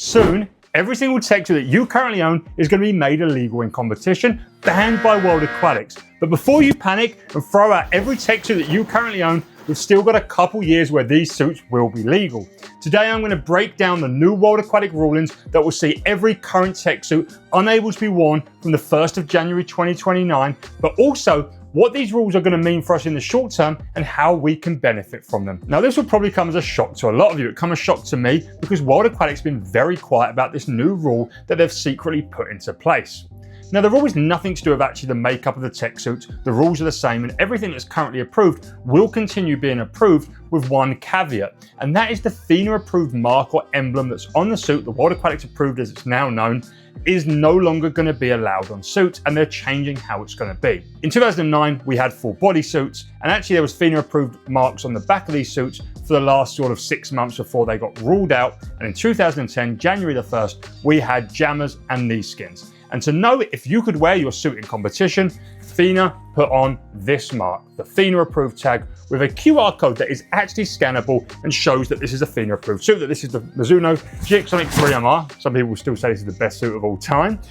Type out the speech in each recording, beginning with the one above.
Soon, every single tech suit that you currently own is going to be made illegal in competition, banned by World Aquatics. But before you panic and throw out every tech suit that you currently own, we've still got a couple years where these suits will be legal. Today I'm going to break down the new World Aquatic rulings that will see every current tech suit unable to be worn from the 1st of January 2029, but also what these rules are going to mean for us in the short term and how we can benefit from them. Now, this will probably come as a shock to a lot of you. It come as a shock to me because World Aquatic's been very quiet about this new rule that they've secretly put into place. Now, the rule is nothing to do with actually the makeup of the tech suits. The rules are the same, and everything that's currently approved will continue being approved with one caveat, and that is the FINA approved mark or emblem that's on the suit, the World Aquatics approved as it's now known, is no longer going to be allowed on suits, and they're changing how it's going to be. In 2009, we had full body suits, and actually there was FINA approved marks on the back of these suits for the last sort of 6 months before they got ruled out. And in 2010, January the 1st, we had jammers and knee skins. And to know if you could wear your suit in competition, FINA put on this mark, the FINA approved tag, with a QR code that is actually scannable and shows that this is a FINA approved suit, that this is the Mizuno GX Sonic 3MR. Some people will still say this is the best suit of all time.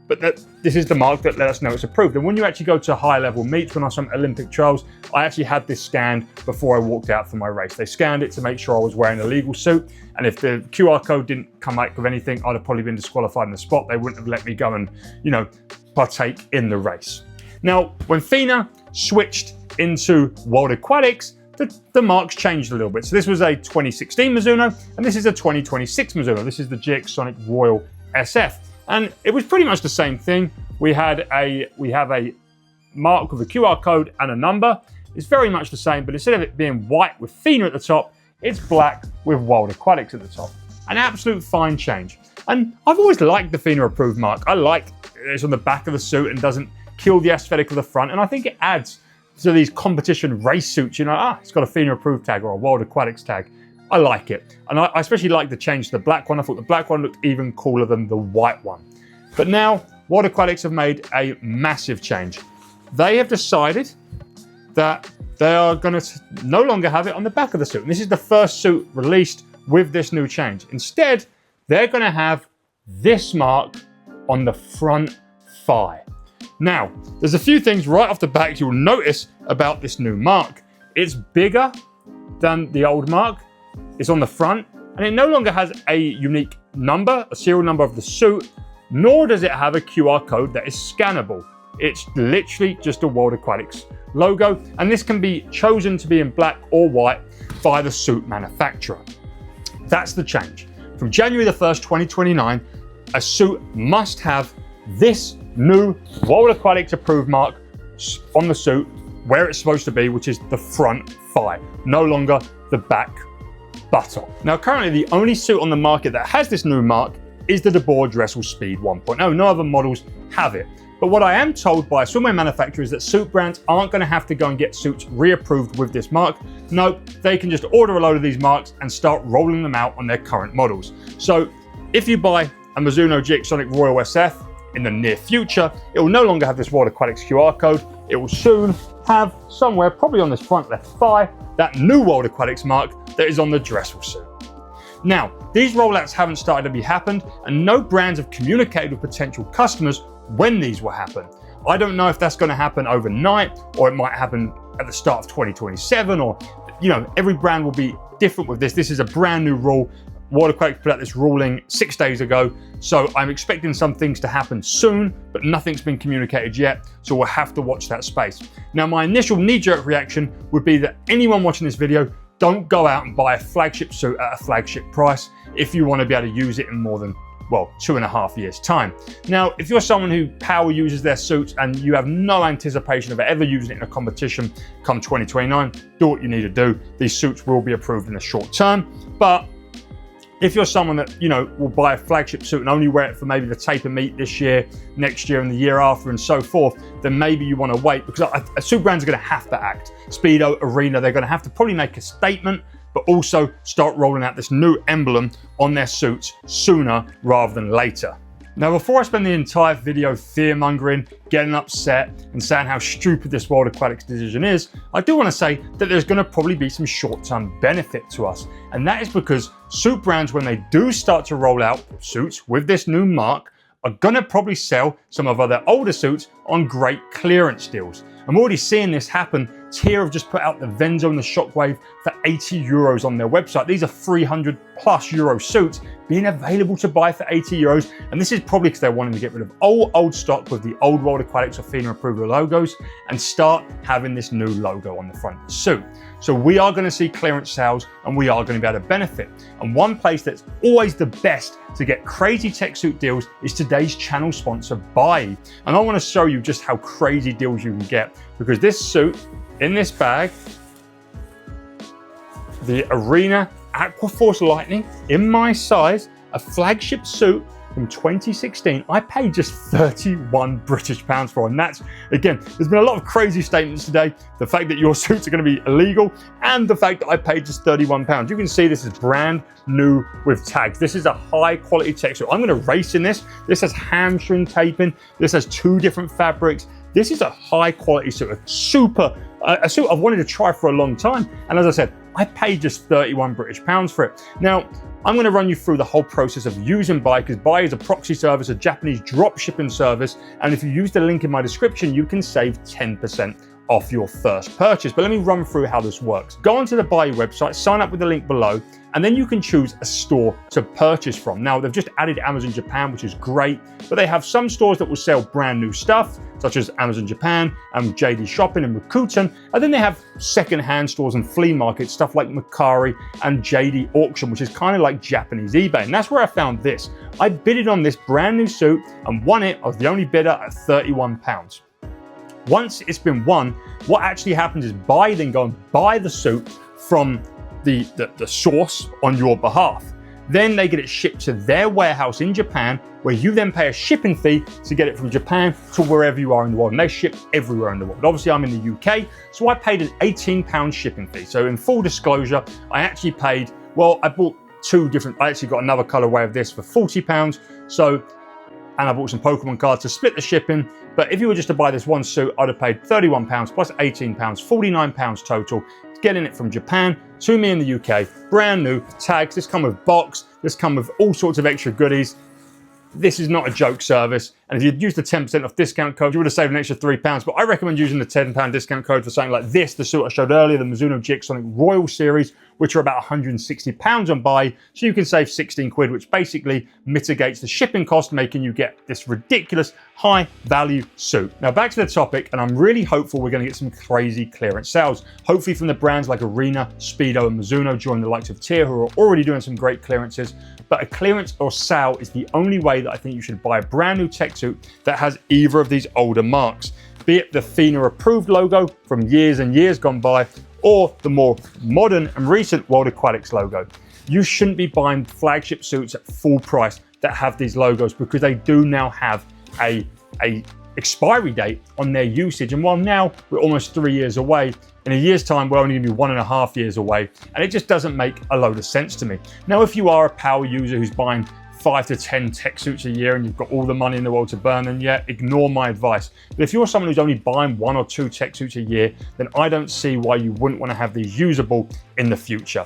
But this is the mark that let us know it's approved. And when you actually go to high level meets, when I was on Olympic trials, I actually had this scanned before I walked out for my race. They scanned it to make sure I was wearing a legal suit. And if the QR code didn't come back with anything, I'd have probably been disqualified in the spot. They wouldn't have let me go and, partake in the race. Now, when FINA switched into World Aquatics, the marks changed a little bit. So this was a 2016 Mizuno, and this is a 2026 Mizuno. This is the GX Sonic Royal SF. And it was pretty much the same thing. We have a mark with a QR code and a number. It's very much the same, but instead of it being white with FINA at the top, it's black with World Aquatics at the top. An absolute fine change. And I've always liked the FINA approved mark. I like it's on the back of the suit and doesn't kill the aesthetic of the front. And I think it adds to these competition race suits, it's got a FINA approved tag or a World Aquatics tag. I like it. And I especially like the change to the black one. I thought the black one looked even cooler than the white one. But now, World Aquatics have made a massive change. They have decided that they are going to no longer have it on the back of the suit. And this is the first suit released with this new change. Instead, they're going to have this mark on the front thigh. Now, there's a few things right off the bat you'll notice about this new mark. It's bigger than the old mark. It's on the front, and it no longer has a unique number, a serial number of the suit, nor does it have a QR code that is scannable. It's literally just a World Aquatics logo, and this can be chosen to be in black or white by the suit manufacturer. That's the change. From January the 1st, 2029, a suit must have this new World Aquatics approved mark on the suit where it's supposed to be, which is the front thigh, no longer the back buttock. Now, currently the only suit on the market that has this new mark is the DeBoer Dressel Speed 1.0. No other models have it. But what I am told by swimwear manufacturers is that suit brands aren't going to have to go and get suits reapproved with this mark. No, they can just order a load of these marks and start rolling them out on their current models. So if you buy a Mizuno GX Sonic Royal SF in the near future, it will no longer have this World Aquatics QR code. It will soon have somewhere, probably on this front left thigh, that new World Aquatics mark that is on the Dressel suit. Now, these rollouts haven't started to happened, and no brands have communicated with potential customers when these will happen. I don't know if that's going to happen overnight, or it might happen at the start of 2027, or every brand will be different with this. This is a brand new rule. World Aquatics put out this ruling 6 days ago, so I'm expecting some things to happen soon, but nothing's been communicated yet, so we'll have to watch that space. Now, my initial knee-jerk reaction would be that anyone watching this video, don't go out and buy a flagship suit at a flagship price if you want to be able to use it in more than, 2.5 years' time. Now, if you're someone who power uses their suits and you have no anticipation of ever using it in a competition come 2029, do what you need to do. These suits will be approved in the short term, but if you're someone that, will buy a flagship suit and only wear it for maybe the taper meet this year, next year and the year after and so forth, then maybe you want to wait, because suit brands are going to have to act. Speedo, Arena, they're going to have to probably make a statement, but also start rolling out this new emblem on their suits sooner rather than later. Now, before I spend the entire video fear-mongering, getting upset, and saying how stupid this World Aquatics decision is, I do want to say that there's going to probably be some short-term benefit to us. And that is because suit brands, when they do start to roll out suits with this new mark, are going to probably sell some of their older suits on great clearance deals. I'm already seeing this happen. Tier have just put out the Venzo and the Shockwave for 80 euros on their website. These are 300 plus euro suits being available to buy for 80 euros. And this is probably because they're wanting to get rid of old stock with the old World Aquatics or FINA approved logos and start having this new logo on the front of the suit. So we are going to see clearance sales and we are going to be able to benefit. And one place that's always the best to get crazy tech suit deals is today's channel sponsor, Buyee. And I want to show you just how crazy deals you can get, because this suit in this bag, the Arena Aquaforce Lightning in my size, a flagship suit from 2016, I paid just 31 British pounds for. And that's, again, there's been a lot of crazy statements today. The fact that your suits are going to be illegal and the fact that I paid just 31 pounds. You can see this is brand new with tags. This is a high quality tech suit. I'm going to race in this. This has hamstring taping. This has 2 different fabrics. This is a high quality suit, a suit I've wanted to try for a long time. And as I said, I paid just 31 British pounds for it. Now, I'm going to run you through the whole process of using Buyee, because Buyee is a proxy service, a Japanese drop shipping service. And if you use the link in my description, you can save 10% off your first purchase. But let me run through how this works. Go onto the Buyee website, sign up with the link below, and then you can choose a store to purchase from. Now, they've just added Amazon Japan, which is great, but they have some stores that will sell brand new stuff, such as Amazon Japan and JD Shopping and Rakuten. And then they have second-hand stores and flea markets, stuff like Mercari and JD Auction, which is kind of like Japanese eBay. And that's where I found this. I bidded on this brand new suit and won it. I was the only bidder at 31 pounds. Once it's been won, what actually happens is Buyee then go and buy the suit from the source on your behalf. Then they get it shipped to their warehouse in Japan, where you then pay a shipping fee to get it from Japan to wherever you are in the world. And they ship everywhere in the world. Obviously, I'm in the UK, so I paid an £18 shipping fee. So in full disclosure, I actually paid, well, I bought 2 different, I actually got another colorway of this for £40. So, and I bought some Pokemon cards to split the shipping. But if you were just to buy this one suit, I'd have paid £31 plus £18, £49 total, getting it from Japan to me in the UK, brand new, tags. This come with box, this come with all sorts of extra goodies. This is not a joke service. And if you'd used the 10% off discount code, you would have saved an extra £3. But I recommend using the £10 discount code for something like this, the suit I showed earlier, the Mizuno Sonic Royal Series, which are about £160 on Buyee. So you can save 16 quid, which basically mitigates the shipping cost, making you get this ridiculous high value suit. Now back to the topic, and I'm really hopeful we're going to get some crazy clearance sales. Hopefully from the brands like Arena, Speedo, and Mizuno, joining the likes of Tier, who are already doing some great clearances. But a clearance or sale is the only way that I think you should buy a brand new tech suit that has either of these older marks, be it the FINA approved logo from years and years gone by, or the more modern and recent World Aquatics logo. You shouldn't be buying flagship suits at full price that have these logos, because they do now have a expiry date on their usage. And while now we're almost 3 years away, in a year's time, we're only going to be 1.5 years away. And it just doesn't make a load of sense to me. Now, if you are a power user who's buying 5 to 10 tech suits a year and you've got all the money in the world to burn, then yeah, ignore my advice. But if you're someone who's only buying 1 or 2 tech suits a year, then I don't see why you wouldn't want to have these usable in the future.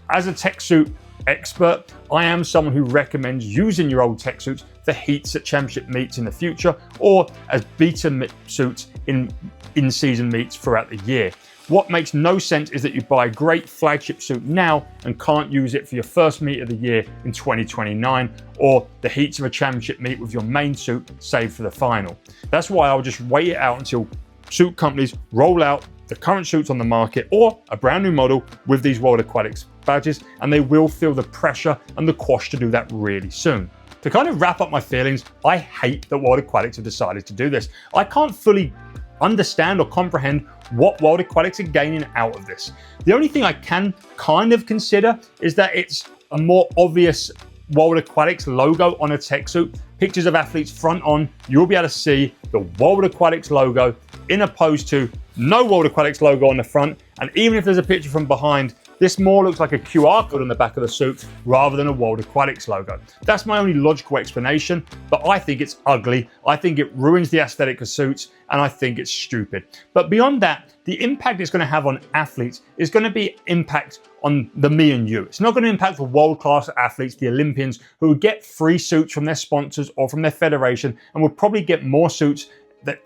As a tech suit expert, I am someone who recommends using your old tech suits for heats at championship meets in the future, or as beta suits in season meets throughout the year. What makes no sense is that you buy a great flagship suit now and can't use it for your first meet of the year in 2029, or the heats of a championship meet with your main suit saved for the final. That's why I'll just wait it out until suit companies roll out the current suits on the market or a brand new model with these World Aquatics badges, and they will feel the pressure and the quash to do that really soon. To kind of wrap up my feelings, I hate that World Aquatics have decided to do this. I can't fully understand or comprehend what World Aquatics are gaining out of this. The only thing I can kind of consider is that it's a more obvious World Aquatics logo on a tech suit. Pictures of athletes front on, you'll be able to see the World Aquatics logo in opposed to no World Aquatics logo on the front. And even if there's a picture from behind, This more looks like a QR code on the back of the suit rather than a World Aquatics logo. That's my only logical explanation, but I think it's ugly. I think it ruins the aesthetic of suits, and I think it's stupid. But beyond that, the impact it's going to have on athletes is going to be impact on the me and you. It's not going to impact the world-class athletes, the Olympians, who will get free suits from their sponsors or from their federation, and will probably get more suits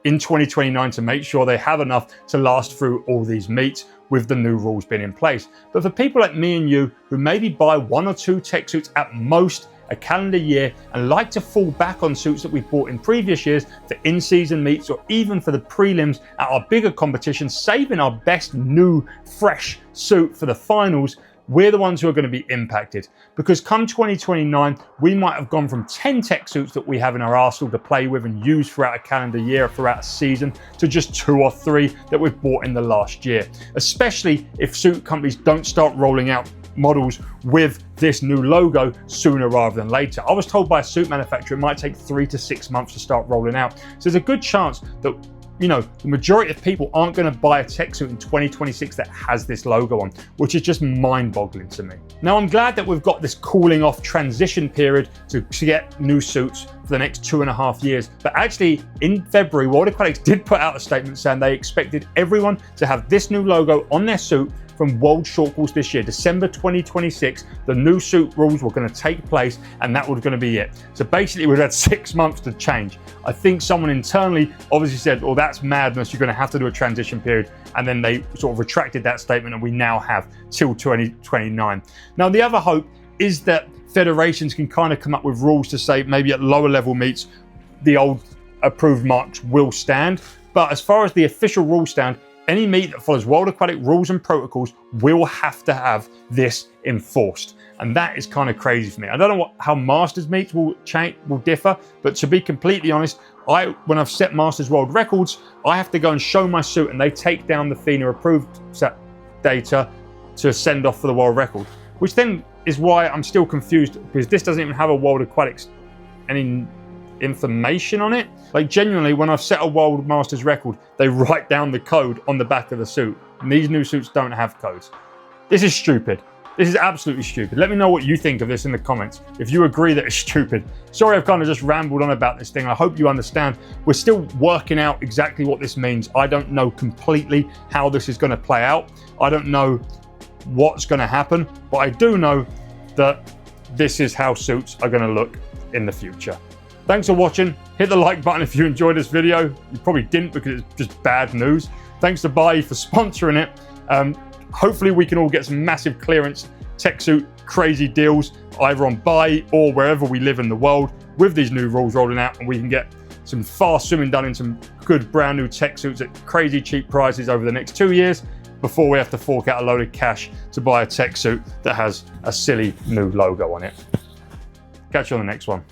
in 2029 to make sure they have enough to last through all these meets with the new rules being in place. But for people like me and you who maybe buy 1 or 2 tech suits at most a calendar year and like to fall back on suits that we've bought in previous years for in-season meets or even for the prelims at our bigger competitions, saving our best new fresh suit for the finals, we're the ones who are going to be impacted. Because come 2029, we might have gone from 10 tech suits that we have in our arsenal to play with and use throughout a calendar year, throughout a season, to just 2 or 3 that we've bought in the last year. Especially if suit companies don't start rolling out models with this new logo sooner rather than later. I was told by a suit manufacturer it might take 3 to 6 months to start rolling out. So there's a good chance that the majority of people aren't going to buy a tech suit in 2026 that has this logo on, which is just mind-boggling to me. Now, I'm glad that we've got this cooling off transition period to get new suits for the next 2.5 years. But actually, in February, World Aquatics did put out a statement saying they expected everyone to have this new logo on their suit from World Shortcourse this year, December 2026. The new suit rules were going to take place, and that was going to be it. So basically, we've had 6 months to change. I think someone internally obviously said, "Oh, that's madness. You're going to have to do a transition period," and then they sort of retracted that statement, and we now have till 2029. Now, the other hope is that federations can kind of come up with rules to say maybe at lower level meets, the old approved marks will stand. But as far as the official rules stand, any meet that follows World Aquatic rules and protocols will have to have this enforced. And that is kind of crazy for me. I don't know how Masters meets will differ, but to be completely honest, when I've set Masters world records, I have to go and show my suit and they take down the FINA approved set data to send off for the world record, which then is why I'm still confused, because this doesn't even have a World Aquatics any information on it. Like, genuinely, when I've set a World Masters record, they write down the code on the back of the suit, and these new suits don't have codes. This is stupid. This is absolutely stupid. Let me know what you think of this in the comments, if you agree that it's stupid. Sorry, I've kind of just rambled on about this thing. I hope you understand. We're still working out exactly what this means. I don't know completely how this is going to play out. I don't know what's going to happen, but I do know that this is how suits are going to look in the future. Thanks for watching. Hit the like button if you enjoyed this video. You probably didn't, because it's just bad news. Thanks to Buyee for sponsoring it. Hopefully we can all get some massive clearance tech suit crazy deals either on Buyee or wherever we live in the world with these new rules rolling out, and we can get some fast swimming done in some good brand new tech suits at crazy cheap prices over the next 2 years before we have to fork out a load of cash to buy a tech suit that has a silly new logo on it. Catch you on the next one.